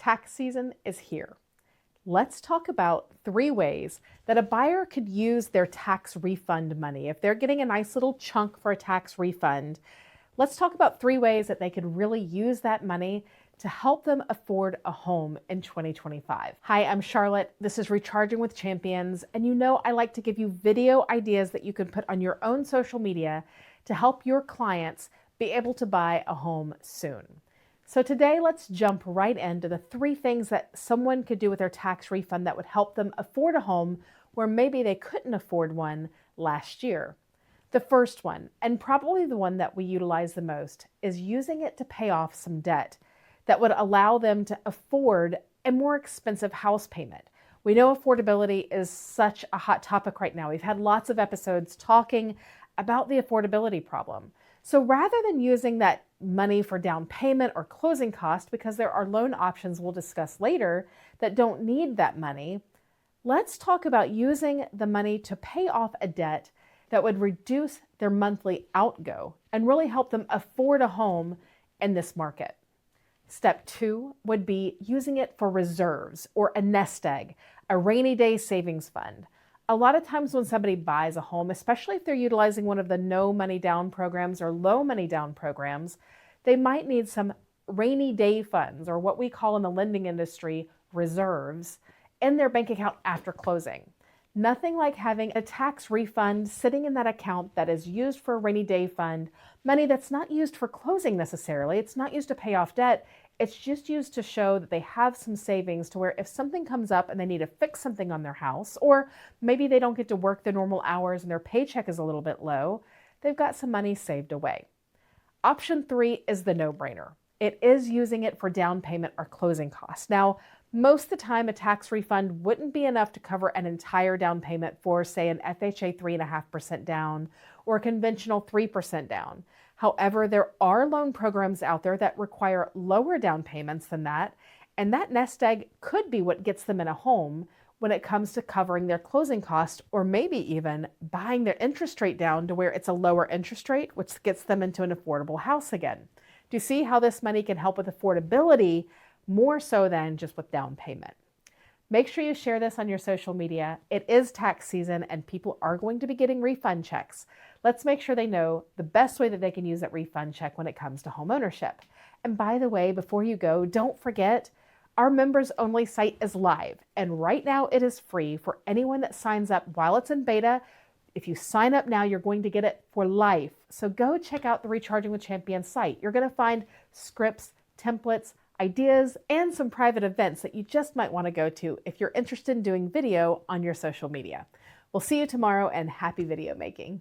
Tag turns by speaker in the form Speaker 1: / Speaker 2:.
Speaker 1: Tax season is here. Let's talk about 3 ways that a buyer could use their tax refund money. If they're getting a nice little chunk for a tax refund, let's talk about 3 ways that they could really use that money to help them afford a home in 2025. Hi, I'm Charlotte. This is Recharging with Champions, and you know I like to give you video ideas that you can put on your own social media to help your clients be able to buy a home soon. So today, let's jump right into the 3 things that someone could do with their tax refund that would help them afford a home where maybe they couldn't afford one last year. The first one, and probably the one that we utilize the most, is using it to pay off some debt that would allow them to afford a more expensive house payment. We know affordability is such a hot topic right now. We've had lots of episodes talking about the affordability problem. So rather than using that money for down payment or closing cost, because there are loan options we'll discuss later that don't need that money, let's talk about using the money to pay off a debt that would reduce their monthly outgo and really help them afford a home in this market. Step 2 would be using it for reserves or a nest egg, a rainy day savings fund. A lot of times when somebody buys a home, especially if they're utilizing one of the no money down programs or low money down programs, they might need some rainy day funds, or what we call in the lending industry reserves, in their bank account after closing. Nothing like having a tax refund sitting in that account that is used for a rainy day fund, money that's not used for closing necessarily. It's not used to pay off debt. It's just used to show that they have some savings to where if something comes up and they need to fix something on their house, or maybe they don't get to work their normal hours and their paycheck is a little bit low, they've got some money saved away. Option 3 is the no-brainer. It is using it for down payment or closing costs. Now, most of the time, a tax refund wouldn't be enough to cover an entire down payment for, say, an FHA 3.5% down or a conventional 3% down. However, there are loan programs out there that require lower down payments than that, and that nest egg could be what gets them in a home when it comes to covering their closing cost, or maybe even buying their interest rate down to where it's a lower interest rate, which gets them into an affordable house again. Do you see how this money can help with affordability more so than just with down payment? Make sure you share this on your social media. It is tax season and people are going to be getting refund checks. Let's make sure they know the best way that they can use that refund check when it comes to home ownership. And by the way, before you go, don't forget, our members only site is live. And right now it is free for anyone that signs up while it's in beta. If you sign up now, you're going to get it for life. So go check out the Recharging with Champions site. You're going to find scripts, templates, ideas, and some private events that you just might want to go to if you're interested in doing video on your social media. We'll see you tomorrow, and happy video making.